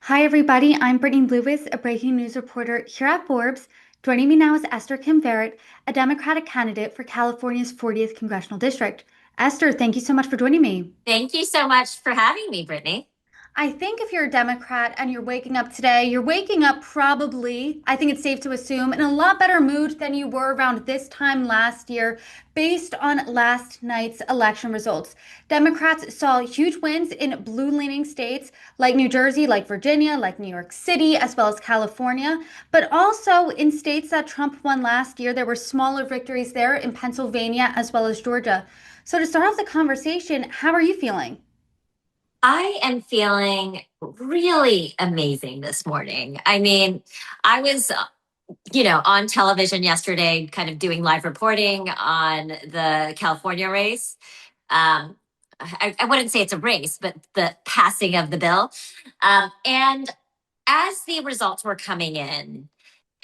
Hi, everybody. I'm Brittany Lewis, a breaking news reporter here at Forbes. Joining me now is Esther Kim Varet, a Democratic candidate for California's 40th congressional district. Esther, thank you so much for joining me. Thank you so much for having me, Brittany. I think if you're a Democrat and you're waking up today, you're waking up probably, I think it's safe to assume, in a lot better mood than you were around this time last year, based on last night's election results. Democrats saw huge wins in blue leaning states like New Jersey, like Virginia, like New York City, as well as California. But also in states that Trump won last year, there were smaller victories there in Pennsylvania as well as Georgia. So to start off the conversation, how are you feeling? I am feeling really amazing this morning. I mean, I was, on television yesterday, kind of doing live reporting on the California race. Um, I wouldn't say it's a race, but the passing of the bill. And as the results were coming in,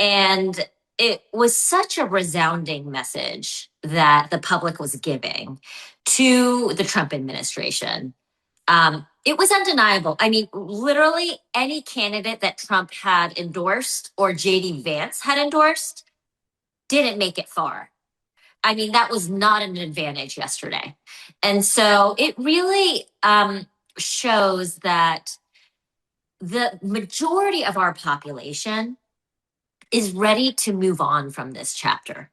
and it was such a resounding message that the public was giving to the Trump administration. It was undeniable. I mean, literally any candidate that Trump had endorsed or JD Vance had endorsed didn't make it far. I mean, that was not an advantage yesterday. And so it really shows that the majority of our population is ready to move on from this chapter.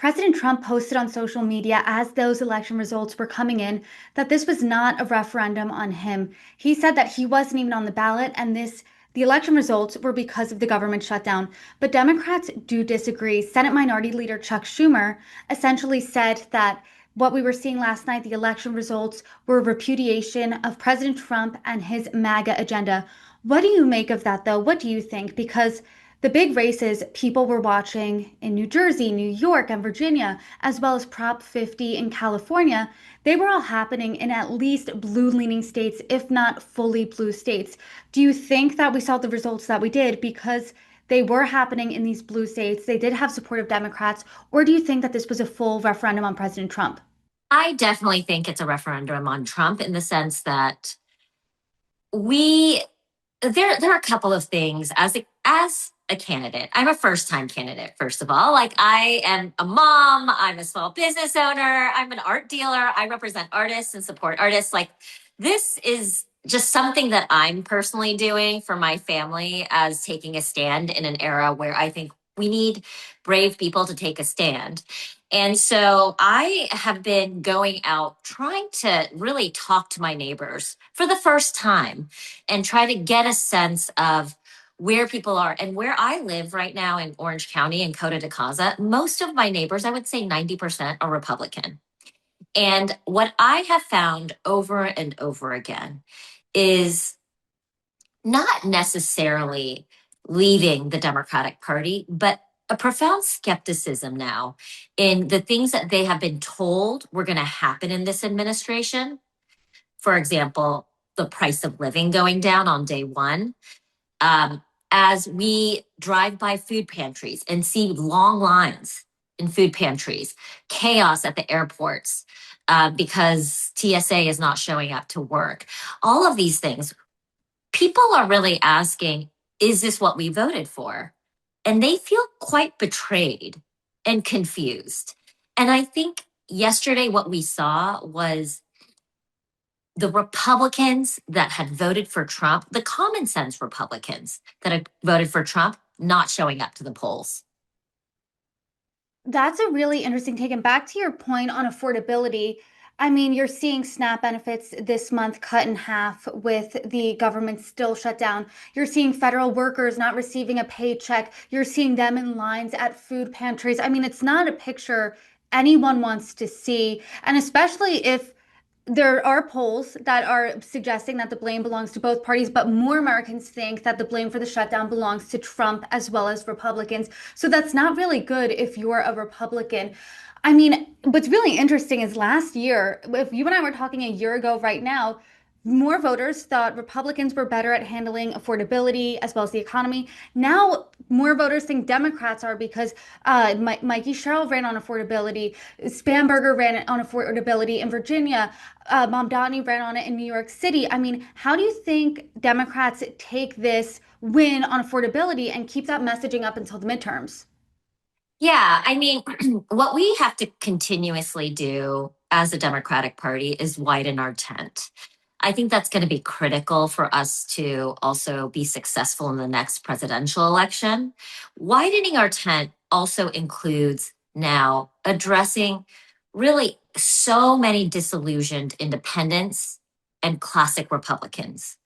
President Trump posted on social media as those election results were coming in that this was not a referendum on him. He said that he wasn't even on the ballot and the election results were because of the government shutdown. But Democrats do disagree. Senate Minority Leader Chuck Schumer essentially said that what we were seeing last night, the election results, were a repudiation of President Trump and his MAGA agenda. What do you make of that, though? What do you think? Because the big races people were watching in New Jersey, New York, and Virginia, as well as Prop 50 in California, they were all happening in at least blue leaning states, if not fully blue states. Do you think that we saw the results that we did because they were happening in these blue states? They did have support of Democrats, or do you think that this was a full referendum on President Trump? I definitely think it's a referendum on Trump in the sense that we there are a couple of things as a candidate. I'm a first time candidate, first of all. Like, I am a mom, I'm a small business owner, I'm an art dealer, I represent artists and support artists. Like, this is just something that I'm personally doing for my family, as taking a stand in an era where I think we need brave people to take a stand. And so I have been going out trying to really talk to my neighbors for the first time and try to get a sense of where people are. And where I live right now in Orange County in Coto de Caza, most of my neighbors, I would say 90%, are Republican. And what I have found over and over again is not necessarily leaving the Democratic Party, but a profound skepticism now in the things that they have been told were going to happen in this administration. For example, the price of living going down on day one. Um, as we drive by food pantries and see long lines in food pantries, chaos at the airports because TSA is not showing up to work, all of these things, people are really asking, is this what we voted for? And they feel quite betrayed and confused. And I think yesterday what we saw was the Republicans that had voted for Trump, the common sense Republicans that had voted for Trump, not showing up to the polls. That's a really interesting take. And back to your point on affordability, I mean, you're seeing SNAP benefits this month cut in half with the government still shut down. You're seeing federal workers not receiving a paycheck. You're seeing them in lines at food pantries. I mean, it's not a picture anyone wants to see. And especially if there are polls that are suggesting that the blame belongs to both parties, but more Americans think that the blame for the shutdown belongs to Trump as well as Republicans. So that's not really good if you're a Republican. I mean, what's really interesting is last year, if you and I were talking a year ago right now, more voters thought Republicans were better at handling affordability as well as the economy. Now, more voters think Democrats are because Mikey Sherrill ran on affordability, Spamberger ran on affordability in Virginia, Mamdani ran on it in New York City. I mean, how do you think Democrats take this win on affordability and keep that messaging up until the midterms? Yeah, I mean, what we have to continuously do as a Democratic Party is widen our tent. I think that's going to be critical for us to also be successful in the next presidential election. Widening our tent also includes now addressing really so many disillusioned independents and classic Republicans,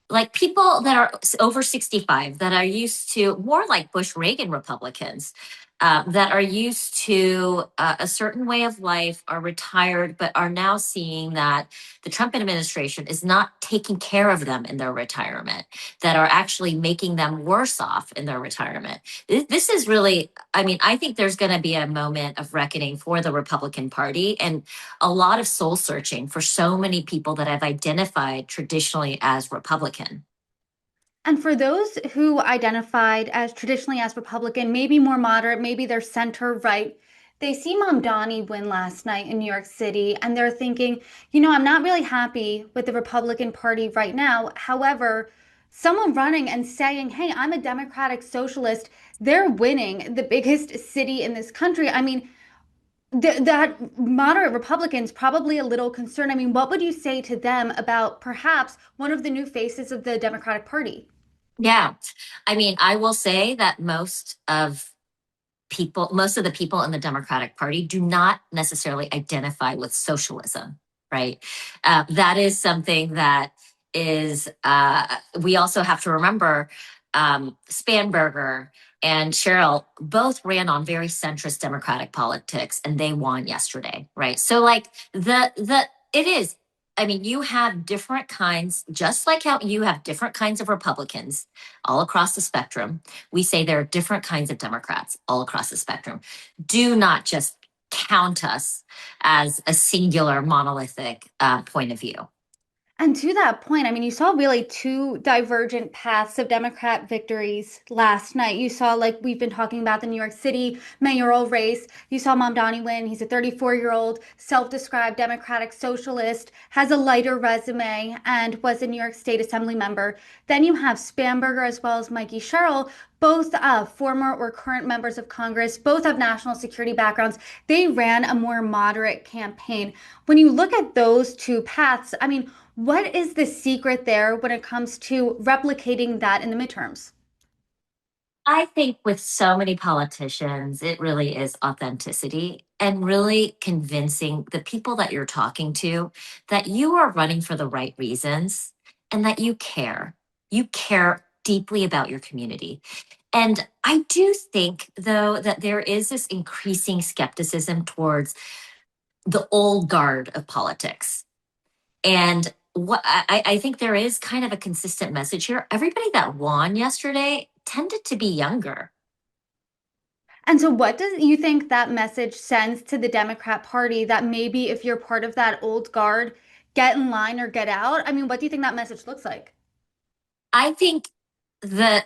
like people that are over 65 that are used to more like Bush Reagan Republicans, that are used to a certain way of life, are retired, but are now seeing that the Trump administration is not taking care of them in their retirement, that are actually making them worse off in their retirement. This is really, I mean, I think there's going to be a moment of reckoning for the Republican Party and a lot of soul searching for so many people that have identified traditionally as Republican. And for those who identified as traditionally as Republican, maybe more moderate, maybe they're center right, they see Mamdani win last night in New York City, and they're thinking, I'm not really happy with the Republican Party right now. However, someone running and saying, hey, I'm a democratic socialist, they're winning the biggest city in this country. I mean, that moderate Republicans probably a little concerned. I mean, what would you say to them about perhaps one of the new faces of the Democratic Party? Yeah. I mean, I will say that most of the people in the Democratic Party do not necessarily identify with socialism, right? That is something that we also have to remember. Spanberger and Cheryl both ran on very centrist Democratic politics, and they won yesterday, right? So, like it is. I mean, you have different kinds, just like how you have different kinds of Republicans all across the spectrum. We say there are different kinds of Democrats all across the spectrum. Do not just count us as a singular monolithic point of view. And to that point, I mean, you saw really two divergent paths of Democrat victories last night. You saw, like we've been talking about, the New York City mayoral race. You saw Mamdani win. He's a 34-year-old self-described Democratic socialist, has a lighter resume, and was a New York State Assembly member. Then you have Spamberger as well as Mikey Sherrill, both former or current members of Congress, both have national security backgrounds. They ran a more moderate campaign. When you look at those two paths, I mean, what is the secret there when it comes to replicating that in the midterms? I think with so many politicians, it really is authenticity and really convincing the people that you're talking to that you are running for the right reasons and that you care. You care deeply about your community. And I do think, though, that there is this increasing skepticism towards the old guard of politics. And I think there is kind of a consistent message here. Everybody that won yesterday tended to be younger. And so, what do you think that message sends to the Democrat Party that maybe if you're part of that old guard, get in line or get out? I mean, what do you think that message looks like? I think the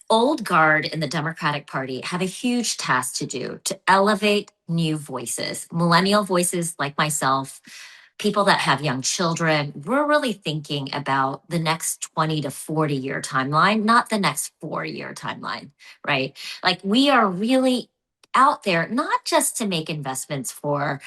old guard in the Democratic Party have a huge task to do to elevate new voices, millennial voices like myself, people that have young children. We're really thinking about the next 20 to 40-year timeline, not the next 4-year timeline, right? Like we are really out there, not just to make investments for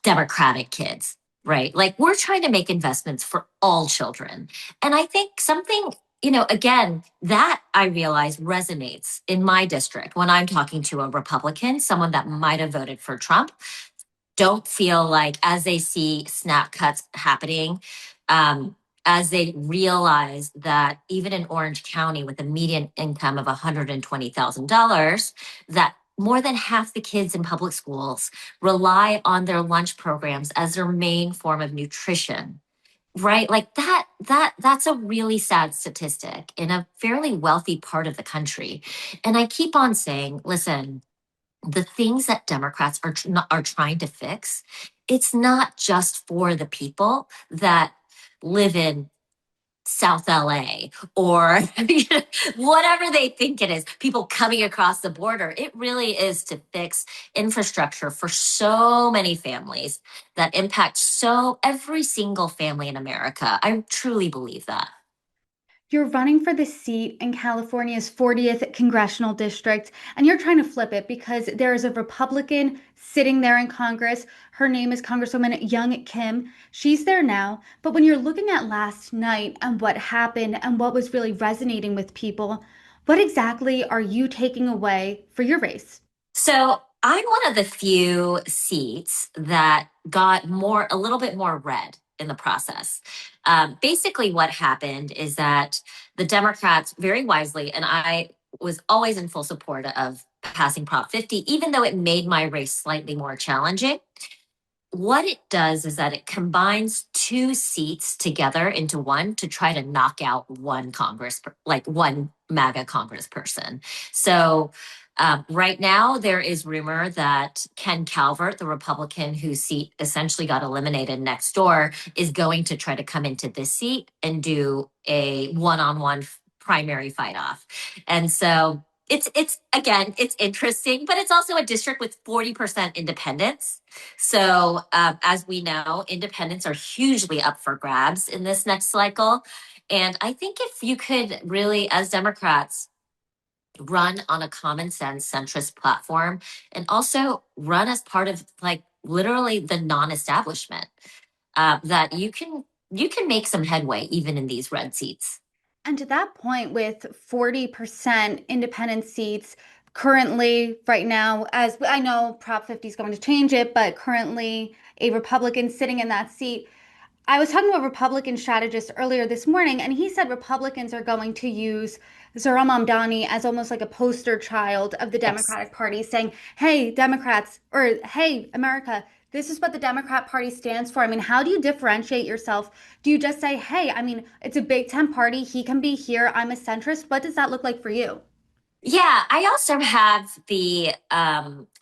Democratic kids, right? Like we're trying to make investments for all children. And I think something, again, that I realize resonates in my district when I'm talking to a Republican, someone that might have voted for Trump, don't feel like as they see snap cuts happening, um, as they realize that even in Orange County with a median income of $120,000, that more than half the kids in public schools rely on their lunch programs as their main form of nutrition, right? Like that's a really sad statistic in a fairly wealthy part of the country. And I keep on saying, listen, the things that Democrats are trying to fix, it's not just for the people that live in South LA or whatever they think it is, people coming across the border. It really is to fix infrastructure for so many families that impact so every single family in America. I truly believe that. You're running for the seat in California's 40th congressional district, and you're trying to flip it because there is a Republican sitting there in Congress. Her name is Congresswoman Young Kim. She's there now. But when you're looking at last night and what happened and what was really resonating with people, what exactly are you taking away for your race? So I'm one of the few seats that got a little bit more red in the process. Basically, what happened is that the Democrats, very wisely, and I was always in full support of passing Prop 50, even though it made my race slightly more challenging. What it does is that it combines two seats together into one to try to knock out one like one MAGA congressperson. So right now, there is rumor that Ken Calvert, the Republican whose seat essentially got eliminated next door, is going to try to come into this seat and do a one-on-one primary fight off. And so it's again, it's interesting, but it's also a district with 40% independents. So, as we know, independents are hugely up for grabs in this next cycle. And I think if you could really, as Democrats, run on a common sense centrist platform and also run as part of like literally the non-establishment, that you can make some headway even in these red seats. And to that point, with 40% independent seats currently, right now, as I know Prop 50 is going to change it, but currently a Republican sitting in that seat. I was talking to a Republican strategist earlier this morning, and he said Republicans are going to use Zohran Mamdani as almost like a poster child of the Yes. Democratic Party, saying, "Hey, Democrats," or "Hey, America, this is what the Democrat Party stands for." I mean, how do you differentiate yourself? Do you just say, "Hey, I mean, it's a Big Ten party. He can be here. I'm a centrist." What does that look like for you? Yeah, I also have the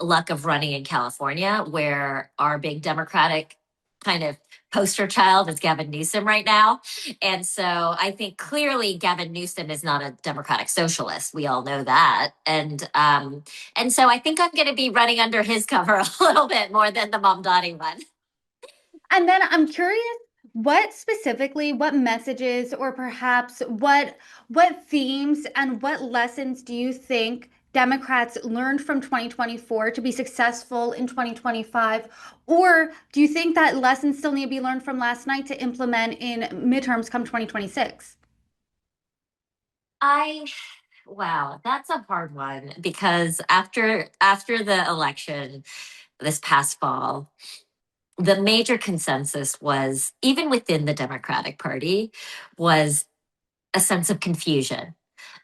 luck of running in California, where our big Democratic kind of poster child is Gavin Newsom right now. And so I think clearly Gavin Newsom is not a democratic socialist. We all know that. And so I think I'm going to be running under his cover a little bit more than the Mamdani one. And then I'm curious, what specifically, what messages or perhaps what themes and what lessons do you think Democrats learned from 2024 to be successful in 2025? Or do you think that lessons still need to be learned from last night to implement in midterms come 2026? I Wow, that's a hard one because after the election this past fall, the major consensus was, even within the Democratic Party, was a sense of confusion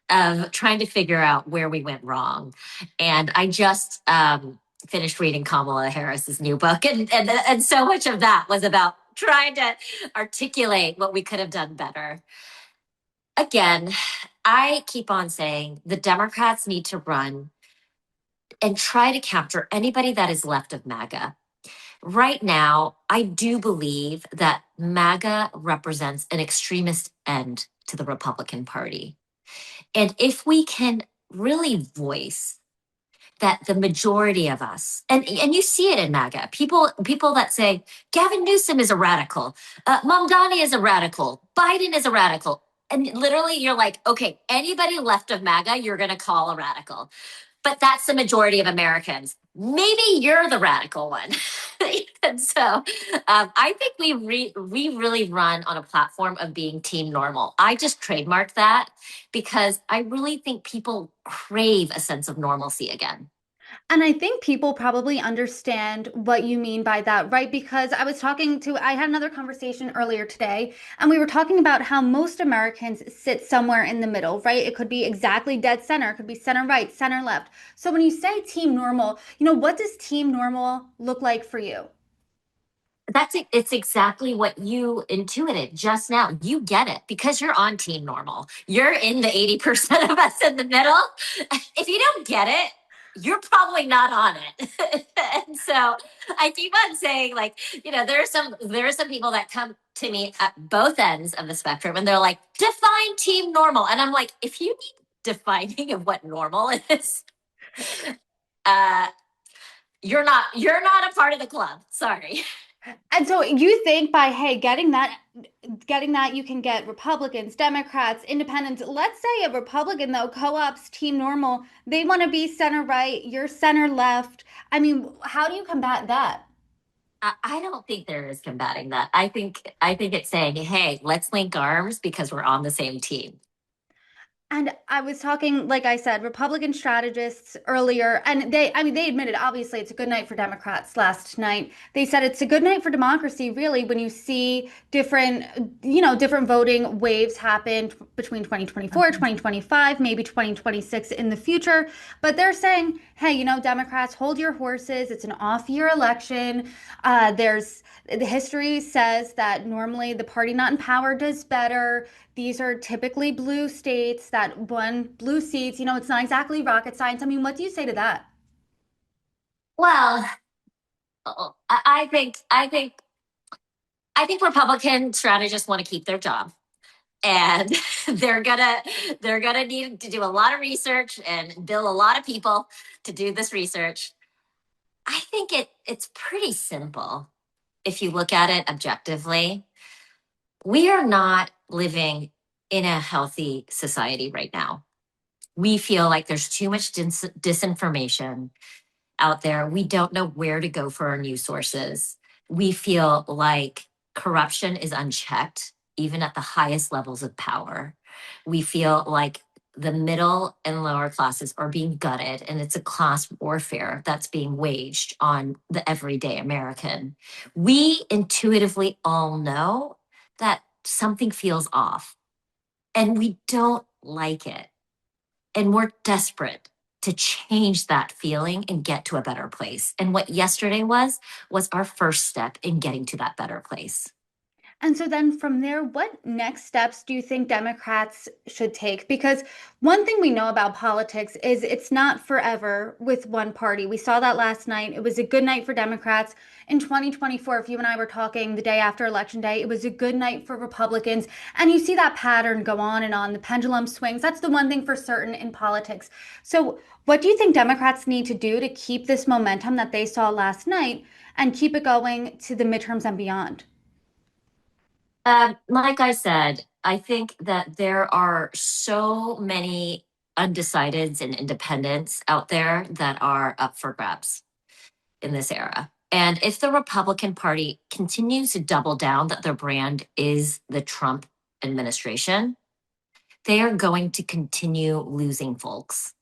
of trying to figure out where we went wrong. And I just finished reading Kamala Harris's new book, and so much of that was about trying to articulate what we could have done better. Again, I keep on saying the Democrats need to run and try to capture anybody that is left of MAGA. Right now, I do believe that MAGA represents an extremist end to the Republican Party. And if we can really voice that the majority of us, and you see it in MAGA, people that say Gavin Newsom is a radical, Mamdani is a radical, Biden is a radical. And literally, you're like, okay, anybody left of MAGA, you're going to call a radical. But that's the majority of Americans. Maybe you're the radical one. And so I think we really run on a platform of being team normal. I just trademarked that because I really think people crave a sense of normalcy again. And I think people probably understand what you mean by that, right? Because I had another conversation earlier today, and we were talking about how most Americans sit somewhere in the middle, right? It could be exactly dead center, it could be center right, center left. So when you say team normal, what does team normal look like for you? It's exactly what you intuited just now. You get it because you're on team normal. You're in the 80% of us in the middle. If you don't get it, you're probably not on it. And so I keep on saying, like, there are some people that come to me at both ends of the spectrum and they're like, define team normal. And I'm like, if you need defining of what normal is, uh, you're not a part of the club. Sorry. And so you think by, hey, getting that you can get Republicans, Democrats, Independents. Let's say a Republican though co-ops team normal. They want to be center right, you're center left. I mean, how do you combat that? I don't think there is combating that. I think it's saying, hey, let's link arms because we're on the same team. And I was talking, like I said, Republican strategists earlier, and I mean, they admitted obviously it's a good night for Democrats last night. They said it's a good night for democracy, really, when you see different voting waves happen between 2024, 2025, maybe 2026 in the future. But they're saying, hey, Democrats, hold your horses. It's an off-year election. The history says that normally the party not in power does better. These are typically blue states that won blue seats. It's not exactly rocket science. I mean, what do you say to that? Well, I think Republican strategists want to keep their job, and they're gonna need to do a lot of research and bill a lot of people to do this research. I think it's pretty simple if you look at it objectively. We are not living in a healthy society right now. We feel like there's too much disinformation out there. We don't know where to go for our news sources. We feel like corruption is unchecked, even at the highest levels of power. We feel like the middle and lower classes are being gutted, and it's a class warfare that's being waged on the everyday American. We intuitively all know that something feels off, and we don't like it. And we're desperate to change that feeling and get to a better place. And what yesterday was our first step in getting to that better place. And so then from there, what next steps do you think Democrats should take? Because one thing we know about politics is it's not forever with one party. We saw that last night. It was a good night for Democrats. In 2024, if you and I were talking the day after Election Day, it was a good night for Republicans. And you see that pattern go on and on. The pendulum swings. That's the one thing for certain in politics. So, what do you think Democrats need to do to keep this momentum that they saw last night and keep it going to the midterms and beyond? Like I said, I think that there are so many undecideds and independents out there that are up for grabs in this era. And if the Republican Party continues to double down that their brand is the Trump administration, they are going to continue losing folks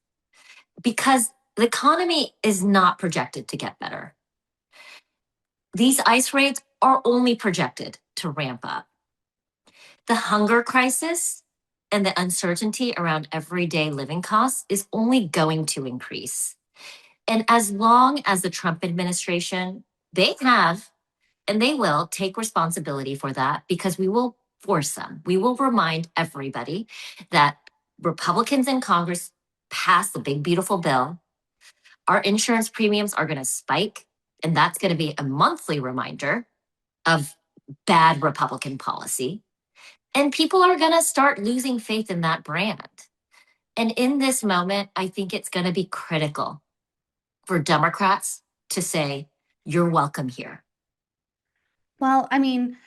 because the economy is not projected to get better. These ICE raids are only projected to ramp up. The hunger crisis and the uncertainty around everyday living costs is only going to increase. And as long as the Trump administration, they have and they will take responsibility for that because we will force them. We will remind everybody that Republicans in Congress passed the big, beautiful bill. Our insurance premiums are going to spike, and that's going to be a monthly reminder of bad Republican policy. And people are going to start losing faith in that brand. And in this moment, I think it's going to be critical for Democrats to say, you're welcome here. Well, I mean,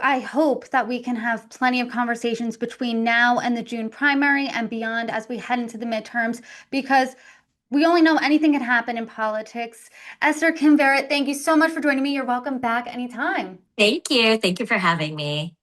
I hope that we can have plenty of conversations between now and the June primary and beyond as we head into the midterms because we only know anything can happen in politics. Esther Kim Varet, thank you so much for joining me. You're welcome back anytime. Thank you. Thank you for having me.